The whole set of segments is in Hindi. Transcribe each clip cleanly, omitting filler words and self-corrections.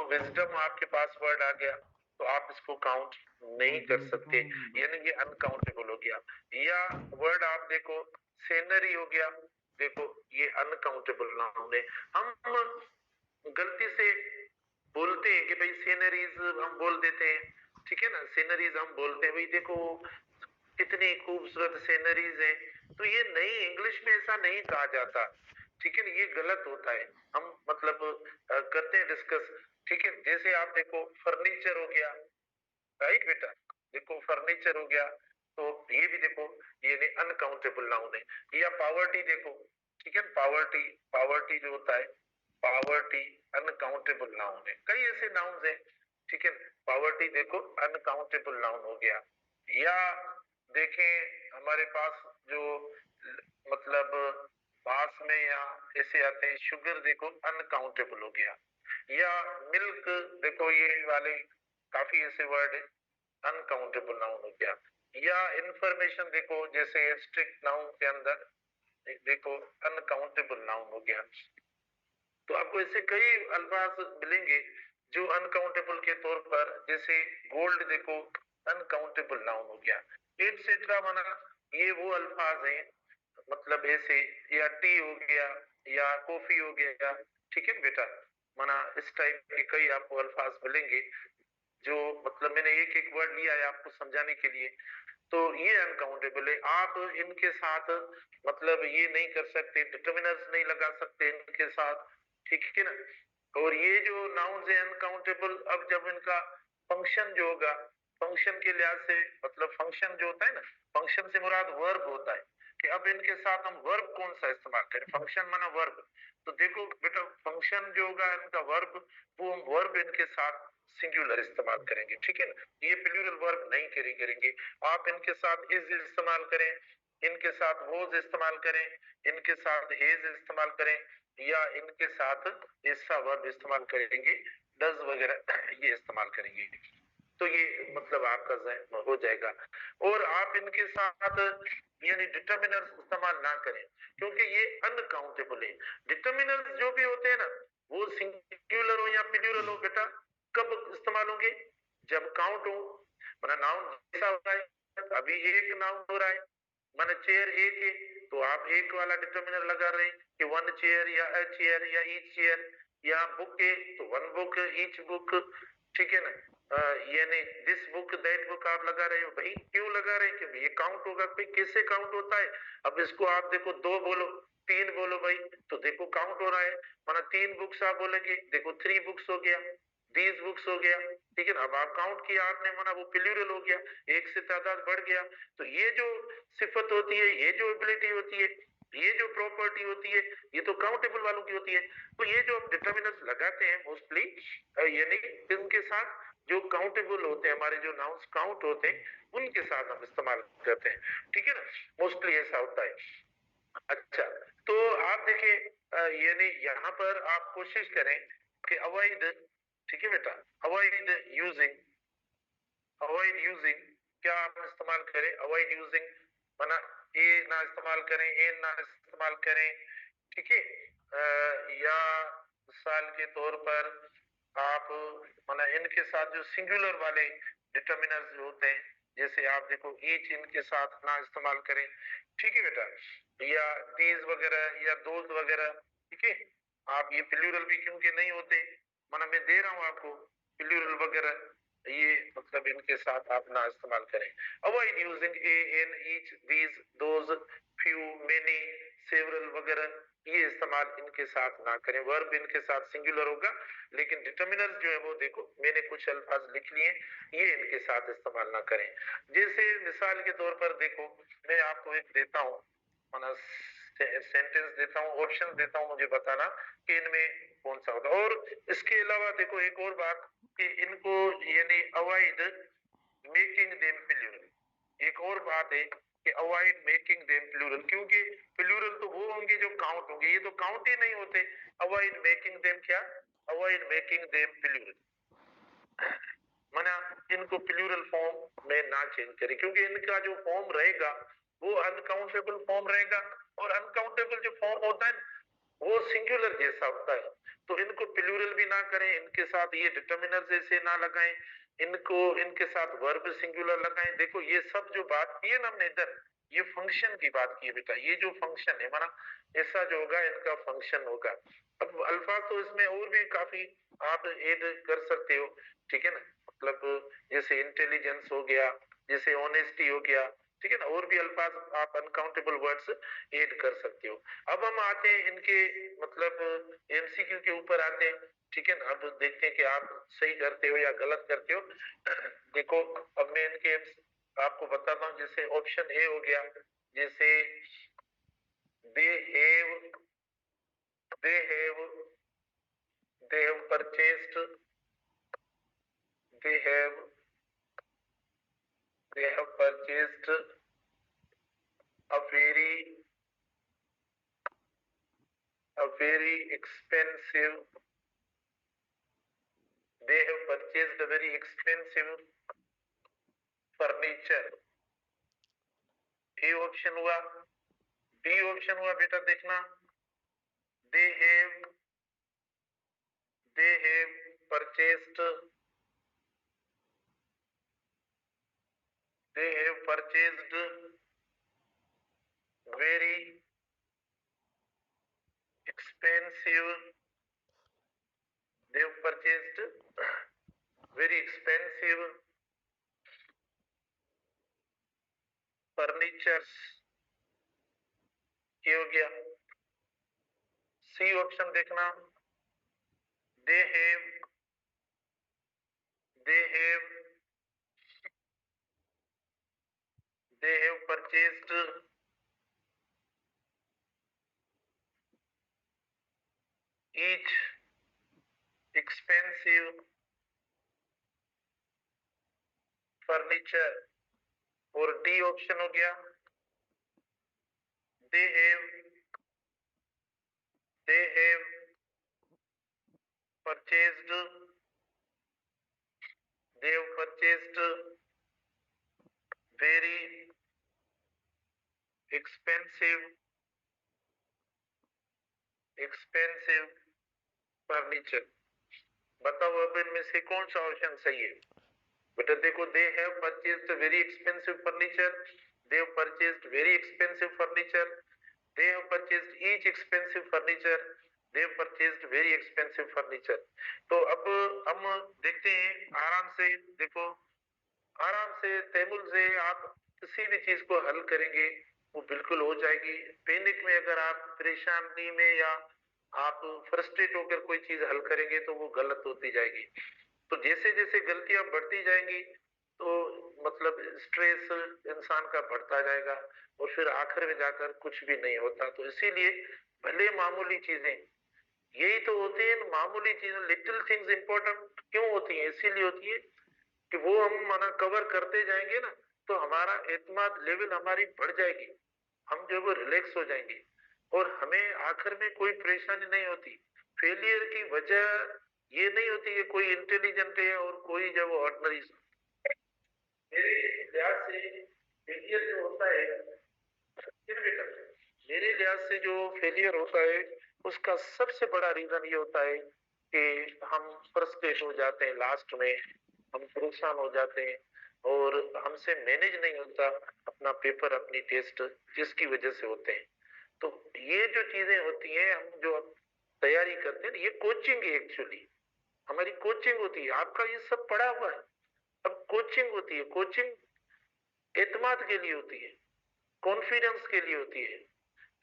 विजडम आपके पास वर्ड आ गया तो आप इसको काउंट नहीं कर सकते, यानी ये अनकाउंटेबल हो गया। या वर्ड आप देखो सेनरी हो गया, देखो ये अनकाउंटेबल नाउन है। हम गलती से बोलते हैं कि भाई सीनरीज हम बोल देते हैं, ठीक है ना, सीनरीज हम बोलते हैं, भाई देखो कितनी खूबसूरत सीनरीज है। तो ये नहीं, इंग्लिश में ऐसा नहीं कहा जाता, ठीक है ना, ये गलत होता है। हम मतलब करते हैं डिस्कस, ठीक है। जैसे आप देखो फर्नीचर हो गया, राइट बेटा, देखो फर्नीचर हो गया, तो ये भी देखो ये अनकाउंटेबल नाउन है। या पावर्टी देखो, ठीक है, पावर्टी, पावर्टी जो होता है, पावर्टी अनकाउंटेबल नाउन है। कई ऐसे नाउन है, ठीक है, पावर्टी देखो अनकाउंटेबल नाउन हो गया। या देखें हमारे पास जो मतलब पास में या ऐसे आते हैं, शुगर देखो अनकाउंटेबल हो गया। या मिल्क देखो, ये वाले काफी ऐसे वर्ड है, अनकाउंटेबल नाउन हो गया। या इंफॉर्मेशन देखो, जैसे स्ट्रिक्ट नाउन के अंदर देखो अनकाउंटेबल नाउन हो गया। तो आपको ऐसे कई अल्फाज मिलेंगे जो अनकाउंटेबल के तौर पर, जैसे गोल्ड देखो अनकाउंटेबल नाउन हो गया, एटसेट्रा। माना ये वो अल्फाज हैं, मतलब ऐसे, या टी हो गया या कॉफी हो गया, ठीक है बेटा। माना इस टाइप के कई आपको अल्फाज मिलेंगे जो मतलब मैंने एक एक वर्ड लिया है आपको समझाने के लिए। तो ये अनकाउंटेबल है। आप इनके साथ मतलब ये नहीं कर सकते, डिटर्मिनर्स नहीं लगा सकते इनके साथ, ठीक है ना। और ये जो नाउन्स है अनकाउंटेबल, अब जब इनका फंक्शन जो होगा, फंक्शन के लिहाज से, मतलब फंक्शन जो होता है ना, फंक्शन से मुराद वर्ब होता है, कि अब इनके साथ हम वर्ब कौन सा इस्तेमाल करें। फंक्शन माना वर्ब, तो देखो बेटा फंक्शन जो होगा इनका वर्ब, वो हम वर्ब इनके साथ सिंगुलर इस्तेमाल करेंगे, ठीक है ना। ये प्लूरल वर्ब नहीं करेंगे। आप इनके साथ इज इस्तेमाल करें, इनके साथ वोज इस्तेमाल करें, इनके साथ हेज इस्तेमाल करें, या इनके साथ ऐसा वर्ब इस्तेमाल करेंगे, डज वगैरह ये इस्तेमाल करेंगे। तो ये मतलब आपका जहन हो जाएगा। और आप इनके साथ यानी डिटर्मिनर्स इस्तेमाल ना करें, क्योंकि ये अनकाउंटेबल है। डिटर्मिनर्स जो भी होते हैं ना, वो सिंगुलर हो या प्लूरल हो बेटा, कब इस्तेमाल होंगे, जब काउंट हो। माना नाउन जैसा होता है, अभी एक नाउन हो रहा है, माना चेयर एक है, तो आप एक वाला डिटर्मिनर लगा रहे हैं कि वन चेयर या अ चेयर या ईच चेयर। या बुक है तो वन बुक ईच बुक, ठीक है ना। यानी दिस बुक दैट बुक आप लगा रहे हो, भाई क्यों लगा रहे हैं, कि ये काउंट होगा। भाई कैसे काउंट होता है, अब इसको आप देखो दो बोलो, तीन बोलो भाई, तो देखो काउंट हो रहा है। माना तीन बुक्स आप बोलेंगे, देखो थ्री बुक्स हो गया, दीज बुक्स हो गया, ठीक है ना। अब आप काउंट किया आपने, माना वो प्लूरल हो गया, एक से तादाद बढ़ गया। तो ये जो सिफत होती है, ये जो एबिलिटी होती है, ये जो प्रॉपर्टी होती है, ये तो काउंटेबल वालों की होती है। तो ये जो आप डिटर्मिनर्स लगाते हैं मोस्टली, यानी इनके साथ जो काउंटेबल होते हैं, हमारे जो नाउन्स काउंट होते हैं, उनके साथ हम इस्तेमाल करते हैं, ठीक है ना। मोस्टली ऐसा होता है। अच्छा, तो आप देखिए यानी यहाँ पर आप कोशिश करें कि अवॉइड, ठीक है बेटा, अवॉइड यूजिंग, अवॉइड यूजिंग, क्या आप इस्तेमाल करें, अवॉइड यूजिंग, माना ए ना इस्तेमाल करें, ए ना इस्तेमाल करें, ठीक है। या मिसाल के तौर पर आप माना इनके साथ जो सिंगुलर वाले डिटर्मिनर्स जो होते हैं, जैसे आप देखो ईच, इनके साथ ना इस्तेमाल करें, ठीक है बेटा। या दीज वगैरह या दोज वगैरह, ठीक है। आप ये प्लूरल भी क्योंकि नहीं होते, माना मैं दे रहा हूं आपको प्लूरल वगैरह, ये मतलब इनके साथ आप ना इस्तेमाल करें। Avoid using A, in, each, these, those, few, many, several वगैरह, ये इस्तेमाल इनके साथ ना करें। वर्ब इनके साथ सिंगुलर होगा, लेकिन डिटर्मिनर्स जो है वो देखो मैंने कुछ अल्फाज लिख लिए, ये इनके साथ इस्तेमाल ना करें। जैसे मिसाल के तौर पर देखो, मैं आपको एक देता हूँ, माना सेंटेंस देता हूँ, ऑप्शन देता हूँ, मुझे बताना कि इनमें कौन सा होगा। और इसके अलावा देखो एक और बात, कि इनको यानी अवॉइड मेकिंग देम प्लूरल, एक और बात है कि अवॉइड मेकिंग देम प्लूरल, क्योंकि प्लूरल तो वो होंगे जो काउंट होंगे, ये तो काउंट ही नहीं होते। अवॉइड मेकिंग देम क्या, अवॉइड मेकिंग देम प्लूरल, माना इनको प्लूरल फॉर्म में ना चेंज करें, क्योंकि इनका जो फॉर्म रहेगा वो अनकाउंटेबल फॉर्म रहेगा। और अनकाउंटेबल जो फॉर्म होता है वो सिंगुलर जैसा होता है, तो इनको प्लूरल भी ना करें, इनके साथ ये डिटर्मिनर जैसे ना लगाएं, इनको इनके साथ वर्ब सिंगुलर लगाएं। देखो ये सब जो बात की है ना हमने इधर, ये फंक्शन की बात की है बेटा, ये जो फंक्शन है माना ऐसा जो होगा इनका फंक्शन होगा। अब अल्फाज तो इसमें और भी काफी आप ऐड कर सकते हो, ठीक है ना, मतलब जैसे इंटेलिजेंस हो गया, जैसे ऑनेस्टी हो गया, ठीक है ना, और भी अल्फाज आप अनकाउंटेबल वर्ड्स ऐड कर सकते हो। अब हम आते हैं इनके मतलब एमसीक्यू के ऊपर आते हैं, ठीक है ना। अब देखते हैं कि आप सही करते हो या गलत करते हो। देखो अब मैं इनके आपको बताता हूँ, जैसे ऑप्शन ए हो गया, जैसे they have they have they have purchased they have they have purchased a very expensive they have purchased a very expensive furniture। A option हुआ। बी ऑप्शन हुआ बेटा देखना, they have purchased they have purchased very expensive they have purchased very expensive furnitures। ये हो गया। सी ऑप्शन देखना, they have they have they have purchased each expensive furniture। और डी ऑप्शन हो गया, they have purchased they have purchased very expensive furniture. बताओ अब इनमें से कौन सा ऑप्शन सही है बेटा। देखो they have purchased very expensive furniture, they have purchased very expensive furniture, they have purchased each expensive furniture, they have purchased very expensive furniture. तो अब हम देखते हैं आराम से, देखो आराम से तैमुल से आप किसी भी चीज को हल करेंगे वो बिल्कुल हो जाएगी। पैनिक में अगर आप परेशानी में या आप फ्रस्ट्रेट होकर कोई चीज हल करेंगे तो वो गलत होती जाएगी। तो जैसे जैसे गलतियां बढ़ती जाएंगी तो मतलब स्ट्रेस इंसान का बढ़ता जाएगा और फिर आखिर में जाकर कुछ भी नहीं होता। तो इसीलिए भले मामूली चीजें यही तो होती है, मामूली चीजें लिटिल थिंग्स इंपॉर्टेंट क्यों होती है, इसीलिए होती है कि वो हम माना कवर करते जाएंगे ना तो हमारा एतमाद लेवल हमारी बढ़ जाएगी, हम जो वो रिलैक्स हो जाएंगे और हमें आखिर में कोई परेशानी नहीं होती। फेलियर की वजह ये नहीं होती कि कोई इंटेलिजेंट है और कोई जब ऑर्डिनरी। मेरे लिहाज से फेलियर जो होता है मेरे लिहाज से जो फेलियर होता है उसका सबसे बड़ा रीजन ये होता है कि हम फ्रस्ट्रेट हो जाते हैं, लास्ट में हम परेशान हो जाते हैं और हमसे मैनेज नहीं होता अपना पेपर अपनी टेस्ट, जिसकी वजह से होते हैं। तो ये जो चीजें होती हैं हम जो तैयारी करते हैं ये कोचिंग है, एक्चुअली हमारी कोचिंग होती है। आपका ये सब पढ़ा हुआ है, अब कोचिंग होती है। कोचिंग एतमाद के लिए होती है, कॉन्फिडेंस के लिए होती है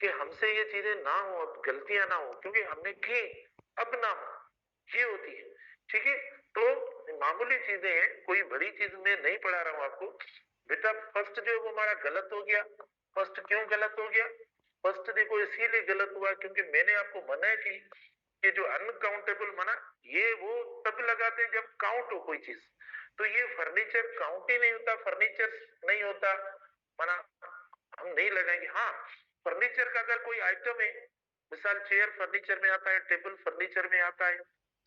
कि हमसे ये चीजें ना हो, अब गलतियां ना हो क्योंकि हमने की, अब ना हो, ये होती है। ठीक है, तो मामूली चीजें हैं, कोई बड़ी चीज में नहीं पढ़ा रहा हूं आपको बेटा। फर्स्ट जो वो हमारा गलत हो गया, फर्स्ट क्यों गलत हो गया, फर्स्ट देखो इसीलिए गलत हुआ क्योंकि मैंने आपको मना की कि जो अनकाउंटेबल मना ये वो तब लगाते हैं जब काउंट हो कोई चीज। तो ये फर्नीचर काउंट ही नहीं होता, फर्नीचर नहीं होता मना, हम नहीं लगाएंगे। हाँ फर्नीचर का अगर कोई आइटम है, मिसाल चेयर फर्नीचर में आता है, टेबल फर्नीचर में आता है,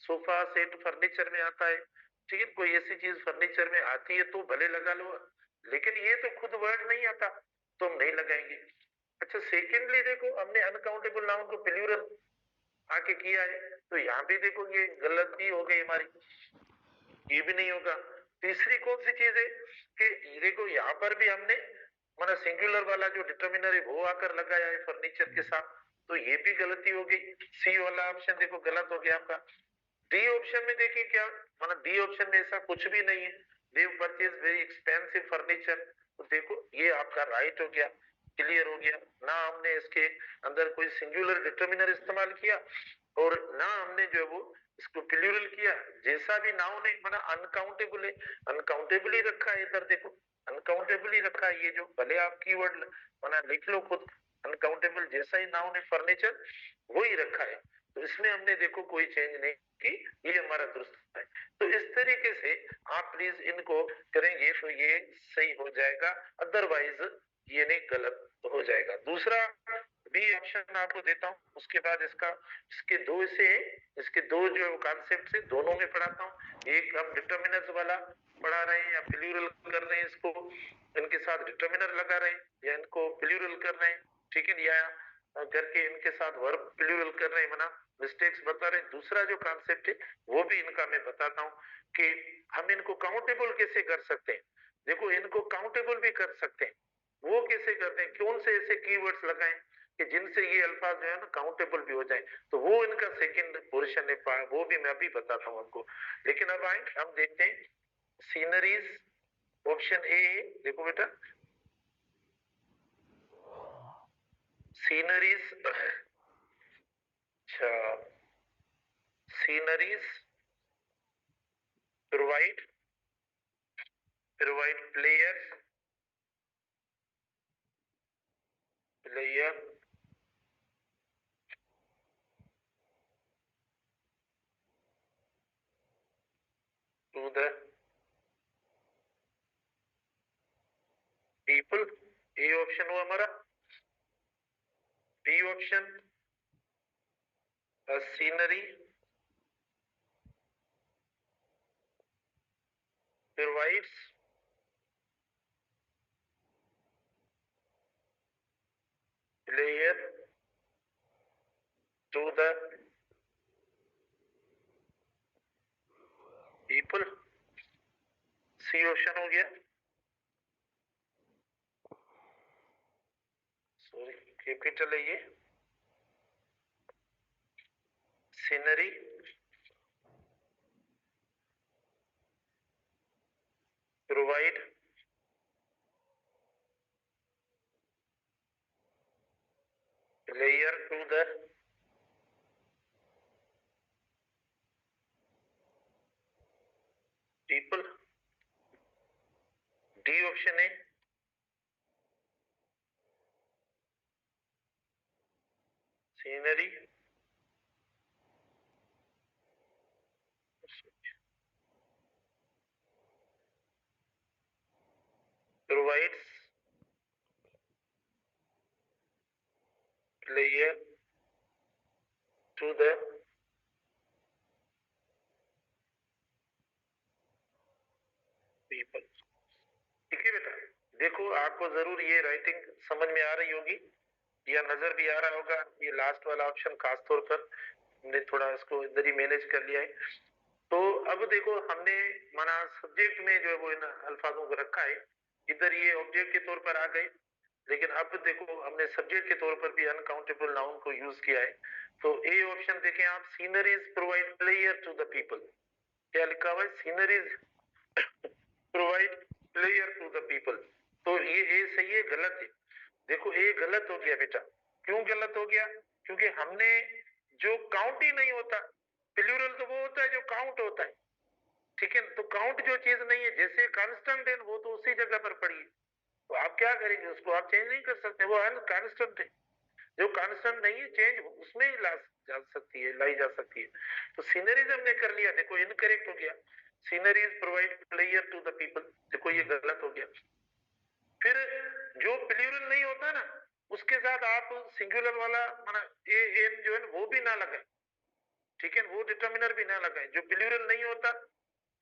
सोफा सेट फर्नीचर में आता है, ठीक है, कोई ऐसी चीज फर्नीचर में आती है तो भले लगा लो, लेकिन ये तो खुद वर्ड नहीं आता तो हम नहीं लगाएंगे। अच्छा सेकेंडली देखो हमने अनकाउंटेबल नाउन को प्लूरल आके किया है, तो यहाँ पे देखो ये गलती हो गई हमारी, ये भी नहीं होगा। तीसरी कौन सी चीज है कि देखो यहाँ पर भी हमने मतलब सिंगुलर वाला जो डिटर्मिनर है वो आकर लगाया है फर्नीचर के साथ, तो ये भी गलती हो गई। सी वाला ऑप्शन देखो गलत हो गया आपका। डी ऑप्शन में देखिए क्या, मतलब डी ऑप्शन में ऐसा कुछ भी नहीं है, दे परचेज वेरी एक्सपेंसिव फर्नीचर, तो देखो ये आपका राइट हो गया, क्लियर हो गया ना। हमने इसके अंदर कोई सिंगुलर डिटर्मिनर इस्तेमाल किया और ना हमने जो है वो इसको प्लूरल किया, जैसा भी नाउन है माना अनकाउंटेबल है, अनकाउंटेबल ही रखा है इधर देखो, अनकाउंटेबल ही रखा है, ये जो भले आप कीवर्ड माना लिख लो खुद, अनकाउंटेबल जैसा ही नाउन है फर्नीचर वो ही रखा है, तो इसमें हमने देखो कोई चेंज नहीं की, ये हमारा दुरुस्त है। तो इस तरीके से आप प्लीज इनको करेंगे तो ये सही हो जाएगा, अदरवाइज ये नहीं गलत हो जाएगा। दूसरा बी ऑप्शन आपको देता हूँ, उसके बाद इसका इसके दो से इसके दो जो कॉन्सेप्ट है दोनों में पढ़ाता हूँ। एक हम डिटर्मिनर्स वाला पढ़ा रहे हैं या प्लूरल कर रहे हैं इसको, इनके साथ डिटर्मिनर लगा रहे हैं या इनको प्लूरल कर रहे हैं, ठीक है, या करके इनके साथ वर्ब प्लूरल कर रहे हैं, मना मिस्टेक्स बता रहे हैं। दूसरा जो कॉन्सेप्ट है वो भी इनका मैं बताता हूँ कि हम इनको काउंटेबल कैसे कर सकते हैं। देखो इनको काउंटेबल भी कर सकते हैं, वो कैसे करते हैं, कौन से ऐसे कीवर्ड्स लगाएं कि जिनसे ये अल्फाज जो है ना काउंटेबल भी हो जाए, तो वो इनका सेकंड पोर्शन है, वो भी मैं अभी बताता हूँ आपको। लेकिन अब आए हम देखते हैं सीनरीज, ऑप्शन ए है, देखो बेटा सीनरीज, अच्छा sceneries provide provide player to the people, A option हुआ हमारा। B option scenery provides player to the people, C option हो गया। सॉरी कैपिटल है ये, scenery provide player to the people, D option है scenery provides player to the people. ठीक है बेटा, देखो आपको जरूर ये राइटिंग समझ में आ रही होगी या नजर भी आ रहा होगा, ये लास्ट वाला ऑप्शन खास तौर पर हमने थोड़ा इसको इधर ही मैनेज कर लिया है। तो अब देखो हमने माना सब्जेक्ट में जो है वो इन अल्फाजों को रखा है, इधर ये ऑब्जेक्ट के तौर पर आ गए, लेकिन अब देखो हमने सब्जेक्ट के तौर पर भी अनकाउंटेबल नाउन को यूज किया है। तो ए ऑप्शन देखें आप, sceneries provide player to the people, क्या लिखा हुआ है, sceneries provide player to the people, तो ये ए सही है गलत है। देखो ए गलत हो गया बेटा, क्यों गलत हो गया, क्योंकि हमने जो काउंट ही नहीं होता, प्लूरल तो वो होता है जो काउंट होता है, ठीक है, तो काउंट जो चीज नहीं है, जैसे कांस्टेंट है वो तो उसी जगह पर पड़ी है, तो आप क्या करेंगे, उसको आप चेंज नहीं कर सकते, वो कांस्टेंट है, जो कांस्टेंट नहीं है चेंज उसमें ही ला जा सकती है, लाई जा सकती है। तो सीनरीज हमने कर लिया, देखो इनकरेक्ट हो गया, sceneries provide player to the people, देखो ये गलत हो गया। फिर जो प्लूरल नहीं होता ना उसके साथ आप सिंगुलर वाला माना ए एन जो है ना वो भी ना लगाए, ठीक है, वो डिटर्मिनर भी ना लगाए, जो प्लूरल नहीं होता,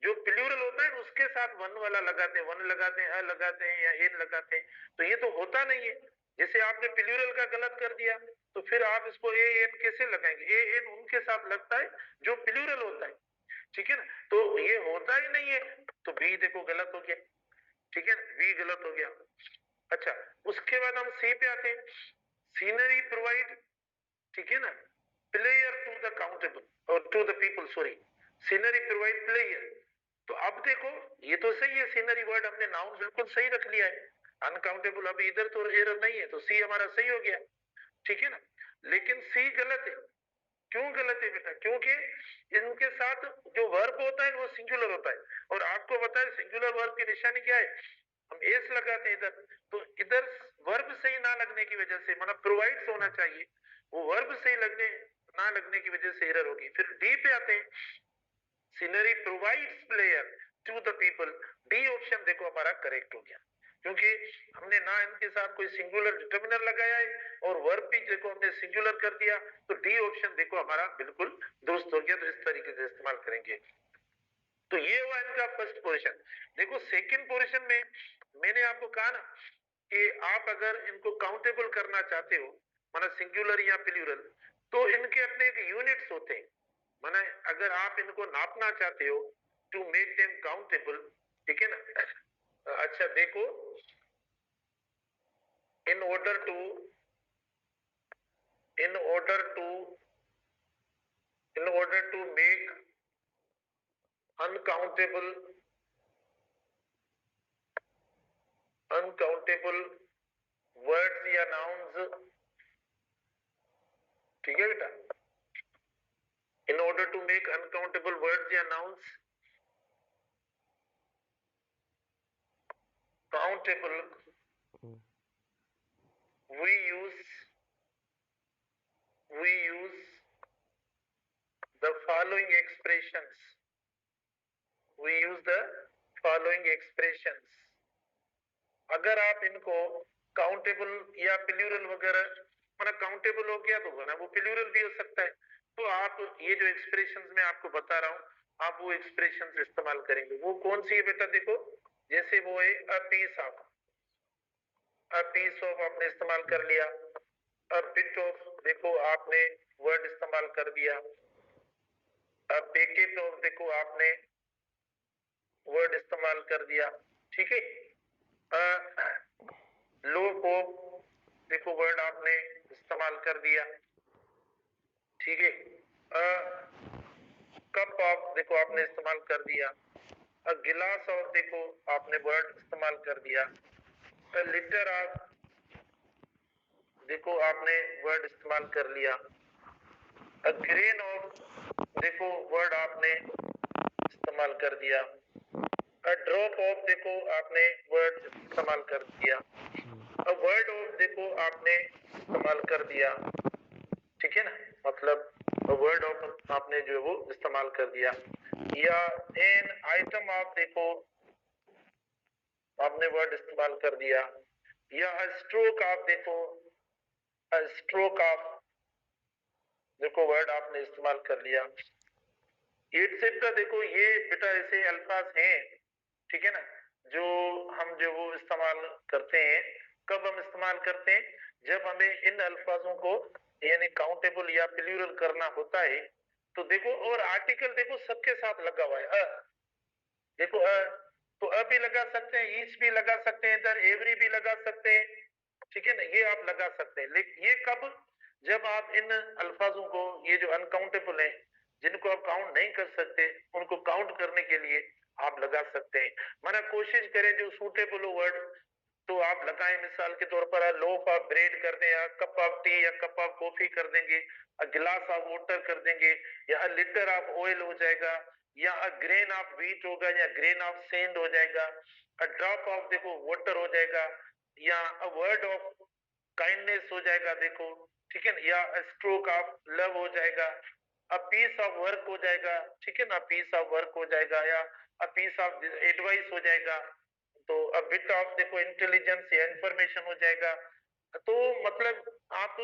जो प्लूरल होता है उसके साथ वन वाला लगाते हैं, वन लगाते हैं, अ लगाते हैं या एन लगाते हैं, तो ये तो होता नहीं है, जैसे आपने प्लूरल का गलत कर दिया, तो फिर आप इसको ए एन कैसे लगाएंगे? ए एन उनके साथ लगता है जो प्लूरल होता है, ठीक है ना, तो ये होता ही नहीं है, तो बी देखो गलत हो गया, ठीक है, बी गलत हो गया। अच्छा, उसके बाद हम सी पे आते हैं, सीनरी प्रोवाइड, ठीक है ना, प्लेयर टू द काउंटेबल और to the people, sorry, scenery provide pleasure. तो अब देखो ये तो सही है, सीनरी वर्ड हमने नाउन बिल्कुल सही रख लिया है, अनकाउंटेबल अभी इधर तो एरर नहीं है, तो सी हमारा सही हो गया, ठीक है ना, लेकिन सी गलत है। क्यों गलत है बेटा? क्योंकि इनके साथ जो वर्ब होता है वो सिंगुलर होता है, और आपको पता है सिंगुलर वर्ब की निशानी क्या है, हम एस लगाते हैं इधर, तो इधर वर्ब सही ना लगने की वजह से, मतलब प्रोवाइड्स होना चाहिए, वो वर्ब सही लगने ना लगने की वजह से एरर होगी। फिर डी पे आते हैं, scenery provides player to the people, D option देखो हमारा करेक्ट हो गया, क्योंकि हमने ना इनके साथ कोई सिंगुलर डिटर्मिनर लगाया है और वर्ब भी देखो हमने सिंगुलर कर दिया, तो डी ऑप्शन देखो हमारा बिल्कुल दुरुस्त हो गया। तो इस तरीके से इस्तेमाल करेंगे। तो ये हुआ इनका फर्स्ट पोजीशन। देखो सेकंड पोजीशन में मैंने आपको कहा ना कि आप अगर इनको काउंटेबल करना चाहते हो, माना सिंगुलर या प्लूरल, तो इनके अपने एक यूनिट्स होते हैं, माना अगर आप इनको नापना चाहते हो टू मेक देम काउंटेबल, ठीक है ना। अच्छा देखो, in order to in order to in order to make uncountable uncountable words या नाउन्स, ठीक है बेटा, in order to make uncountable words या nouns countable, we use the following expressions we use the following expressions। अगर आप इनको काउंटेबल या प्लूरल वगैरह, मतलब काउंटेबल हो गया तो ना वो प्लूरल भी हो सकता है, तो आप ये जो एक्सप्रेशंस मैं आपको बता रहा हूं आप वो एक्सप्रेशंस इस्तेमाल करेंगे। वो कौन सी है बेटा? देखो जैसे वो है अ पीस ऑफ आपने इस्तेमाल कर लिया, अ बिट ऑफ देखो आपने वर्ड इस्तेमाल कर दिया, अ पैकेट ऑफ देखो आपने वर्ड इस्तेमाल कर दिया, ठीक है, लोप ऑफ देखो वर्ड आपने इस्तेमाल कर दिया, ठीक है, कप ऑफ देखो आपने इस्तेमाल कर दिया, गिलास ऑफ देखो आपने वर्ड इस्तेमाल कर दिया, लिटर ऑफ देखो आपने वर्ड इस्तेमाल कर लिया, ग्रेन ऑफ देखो वर्ड आपने इस्तेमाल कर दिया, ड्रॉप ऑफ देखो आपने वर्ड इस्तेमाल कर दिया, वर्ड ऑफ देखो आपने इस्तेमाल कर दिया, ठीक है ना, मतलब वर्ड ऑफ आपने जो है वो इस्तेमाल कर दिया, या एन आइटम ऑफ देखो आपने वर्ड इस्तेमाल कर दिया, या स्ट्रोक ऑफ देखो स्ट्रोक ऑफ देखो वर्ड आपने इस्तेमाल कर लिया, एटसेट्रा देखो ये बेटा ऐसे अल्फाज हैं, ठीक है ना, जो हम जो वो इस्तेमाल करते हैं। कब हम इस्तेमाल करते हैं? जब हमें इन अल्फाजों को यानी काउंटेबल या प्लूरल करना होता है। तो देखो और आर्टिकल देखो सबके साथ लगा हुआ है, देखो तो भी लगा सकते हैं, ईच भी लगा सकते हैं, इधर एवरी भी लगा सकते हैं, ठीक है ना, ये आप लगा सकते हैं। लेकिन ये कब? जब आप इन अल्फाजों को, ये जो अनकाउंटेबल है जिनको आप काउंट नहीं कर सकते, उनको काउंट करने के लिए आप लगा सकते हैं। माना कोशिश करें जो सूटेबल हो वर्ड तो आप लगाएं, मिसाल के तौर पर लोफ ऑफ ब्रेड कर दें, या कप ऑफ टी या कप ऑफ कॉफी कर देंगे, गिलास ऑफ वाटर कर देंगे, या लिटर ऑफ ऑयल हो जाएगा, या ग्रेन ऑफ व्हीट होगा, या ग्रेन ऑफ सैंड हो जाएगा, ड्रॉप ऑफ देखो वाटर हो जाएगा, या वर्ड ऑफ काइंडनेस हो जाएगा देखो, ठीक है ना, या स्ट्रोक ऑफ लव हो जाएगा, अ पीस ऑफ वर्क हो जाएगा, ठीक है ना, पीस ऑफ वर्क हो जाएगा, या अ पीस ऑफ एडवाइस हो जाएगा, तो अ बिट ऑफ देखो इंटेलिजेंस या इंफॉर्मेशन हो जाएगा। तो मतलब आप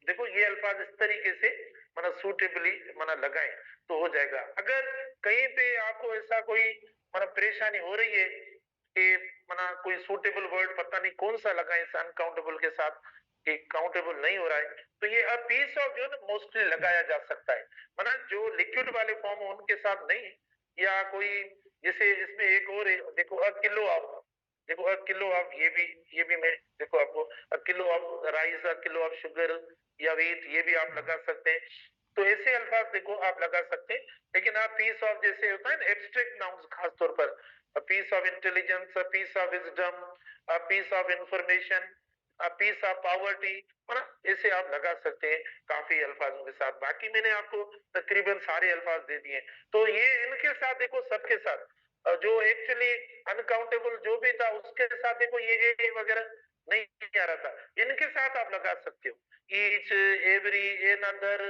देखो ये अल्फाज इस तरीके से मतलब सूटेबली मतलब लगाएं तो हो जाएगा। अगर कहीं पे आपको ऐसा कोई मतलब परेशानी हो रही है कि मतलब कोई सूटेबल वर्ड पता नहीं कौन सा लगाएं इस अनकाउंटेबल के साथ, कि काउंटेबल नहीं हो रहा है, तो ये अ पीस ऑफ जो है ना मोस्टली लगाया जा सकता है, मतलब जो लिक्विड वाले फॉर्म हो उनके साथ नहीं, या कोई जैसे इसमें एक और है, देखो अ किलो ऑफ, देखो अ किलो ऑफ, ये भी मैं देखो आपको अ kilo of rice, a kilo of sugar या व्हीट, ये भी आप लगा सकते हैं। तो ऐसे अल्फाज देखो आप लगा सकते हैं, लेकिन आप पीस ऑफ जैसे होता है ना एब्स्ट्रैक्ट नाउन्स, खास तौर पर a piece of intelligence, a piece of wisdom, a piece of information, a piece of poverty, है ना, ऐसे आप लगा सकते हैं काफी अल्फाजों के साथ। बाकी मैंने आपको तकरीबन सारे अल्फाज दे दिए, तो ये इनके साथ देखो सबके साथ जो एक्चुअली अनकाउंटेबल जो भी था उसके साथ देखो ये ए वगैरह नहीं आ रहा था, इनके साथ आप लगा सकते हो ईच, एवरी, एन अदर,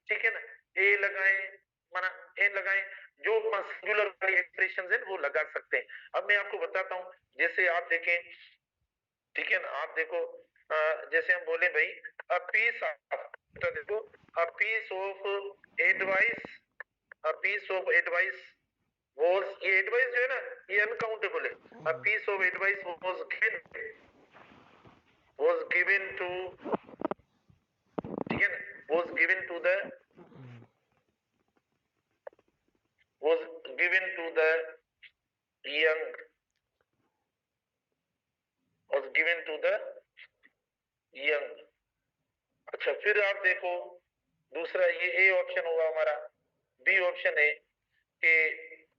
ठीक है ना, ए लगाएं, माना ए लगाएं, जो सिंगुलर वाली एक्सप्रेशन है वो लगा सकते हैं। अब मैं आपको बताता हूँ, जैसे आप देखें, ठीक है ना, आप देखो जैसे हम बोले भाई अ पीस ऑफ, तो देखो a piece of advice, a piece of advice was, ये एडवाइस जो है ना ये अनकाउंटेबल है, a piece of advice was given to, ठीक है ना, was given to the, was given to the young, was given to the young. अच्छा फिर आप देखो दूसरा, ये ए ऑप्शन होगा हमारा, बी ऑप्शन है कि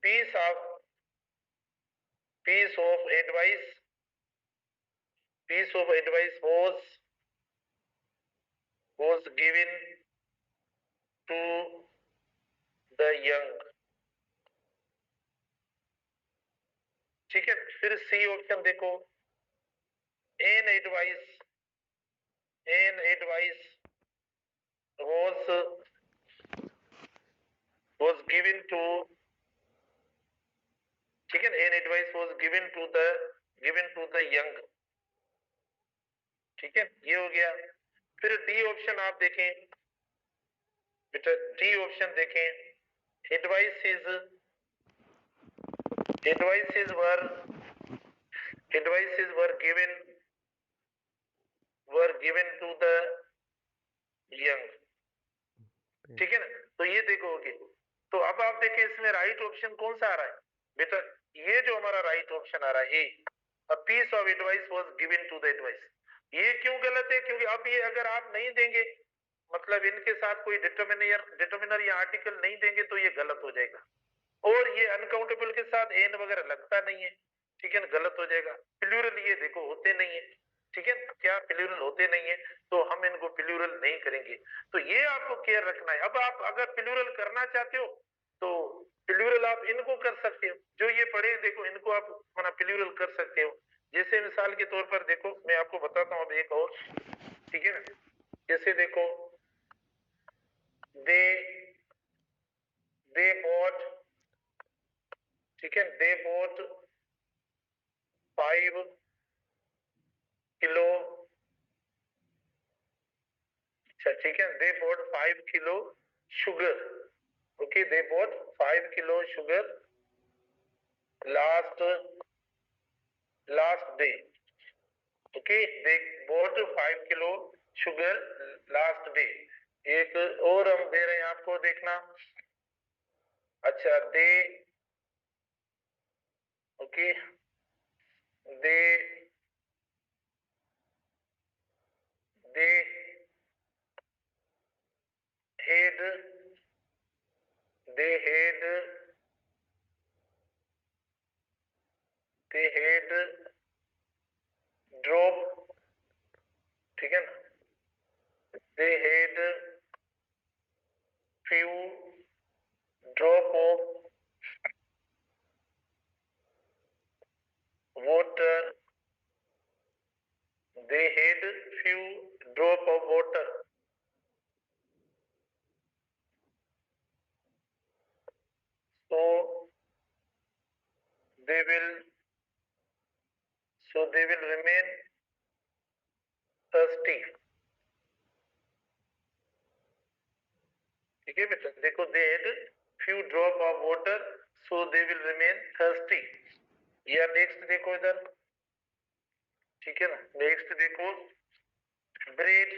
piece of, piece of advice, piece of advice was given to the young, ठीक है। फिर सी ऑप्शन देखो, an advice, an advice was was given to, ठीक है, an advice was given to the young, ठीक है, ये हो गया। फिर डी ऑप्शन आप देखें बेटा, डी ऑप्शन देखें, advices, advices were, advices were given to the young, ठीक है ना। तो ये देखोगे, तो अब आप देखें इसमें राइट ऑप्शन कौन सा आ रहा है बेटा, ये जो हमारा राइट ऑप्शन आ रहा है, a piece of advice was given to the advice. ये क्यों गलत है, क्योंकि अब ये अगर आप नहीं देंगे, मतलब इनके साथ कोई डिटर्मिनर या आर्टिकल नहीं देंगे तो ये गलत हो जाएगा, और ये अनकाउंटेबल के साथ एन वगैरह लगता नहीं है, ठीक है ना, गलत हो जाएगा। प्लूरल ये देखो होते नहीं है, ठीक है, क्या प्लूरल होते नहीं है, तो हम इनको प्लूरल नहीं करेंगे, तो ये आपको केयर रखना है। अब आप अगर प्लूरल करना चाहते हो तो प्लूरल आप इनको कर सकते हो, जो ये पढ़े देखो इनको आप माना प्लूरल कर सकते हो। जैसे मिसाल के तौर पर देखो मैं आपको बताता हूँ अब एक और, ठीक है ना, जैसे देखो दे, दे बॉट, ठीक है, दे बॉट 5 किलो, अच्छा ठीक है, they bought 5 kilo sugar, okay, they bought 5 kilo sugar last, last day, okay, they bought 5 kilo sugar last day. एक और हम दे रहे हैं आपको देखना, अच्छा they, okay, they, they had, they had, they had drop, ठीक है ना, they had few drop of water, they had few drop of water, so they will, so they will remain thirsty, ठीक है बेटा, देखो they had few drop of water so they will remain thirsty। या नेक्स्ट देखो इधर, ठीक है ना, नेक्स्ट देखो bread,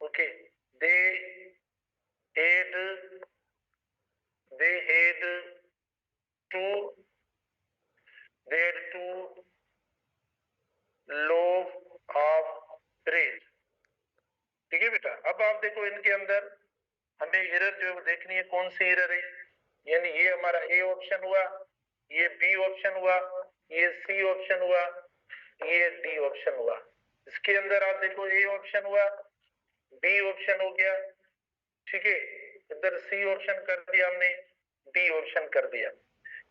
okay, they had two they had two loaf of bread. ठीक है बेटा, अब आप देखो इनके अंदर हमें एरर जो है वो देखनी है, कौन सी एरर है, यानी ये हमारा ए ऑप्शन हुआ, ये बी ऑप्शन हुआ, ये सी ऑप्शन हुआ, ये डी ऑप्शन हुआ। इसके अंदर आप देखो ए ऑप्शन हुआ, बी ऑप्शन हो गया, ठीक है, इधर सी ऑप्शन कर दिया हमने, डी ऑप्शन कर दिया।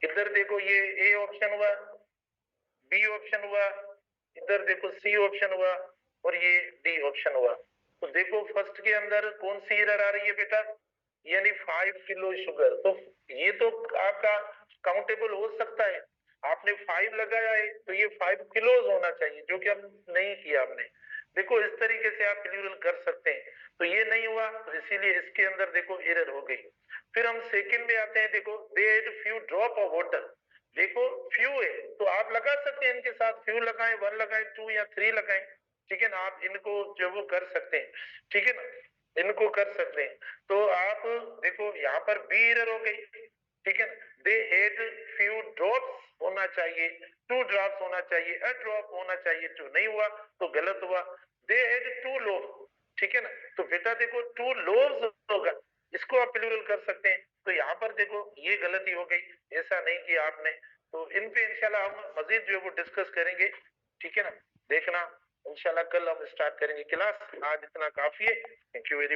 इधर देखो ये ए ऑप्शन हुआ, बी ऑप्शन हुआ, इधर देखो सी ऑप्शन हुआ और ये डी ऑप्शन हुआ। तो देखो फर्स्ट के अंदर कौन सी एरर आ रही है बेटा, यानी 5 किलो शुगर। तो ये तो आपका काउंटेबल हो सकता है, आपने 5 लगाया है तो ये 5 किलोज होना चाहिए, जो कि अब नहीं किया आपने। देखो इस तरीके से आप प्लूरल कर सकते हैं, तो ये नहीं हुआ, तो इसीलिए इसके अंदर देखो एरर हो गई। फिर हम सेकंड में आते हैं, देखो they had few drop of water. देखो फ्यू है तो आप लगा सकते हैं, इनके साथ फ्यू लगाएं, 1 लगाएं, 2 या 3 लगाएं, ठीक है ना, आप इनको जो वो कर सकते हैं, ठीक है ना, इनको कर सकते हैं। तो आप देखो यहाँ पर बी एरर हो गई, ठीक है ना, दे हैड फ्यू ड्रॉप्स होना चाहिए, 2 ड्रॉप्स होना चाहिए, अ ड्रॉप होना चाहिए, 2 नहीं हुआ तो गलत हुआ। दे हैड 2 लोव्स, ठीक है ना, तो बेटा देखो 2 लोव्स होगा, इसको आप प्लूरल कर सकते हैं। तो यहाँ पर देखो ये गलती हो गई, ऐसा नहीं किया आपने। तो इन पे इंशाल्लाह हम मजीद जो है वो डिस्कस करेंगे, ठीक है ना, देखना इंशाल्लाह कल हम स्टार्ट करेंगे क्लास। आज इतना काफी है, थैंक यू वेरी मच।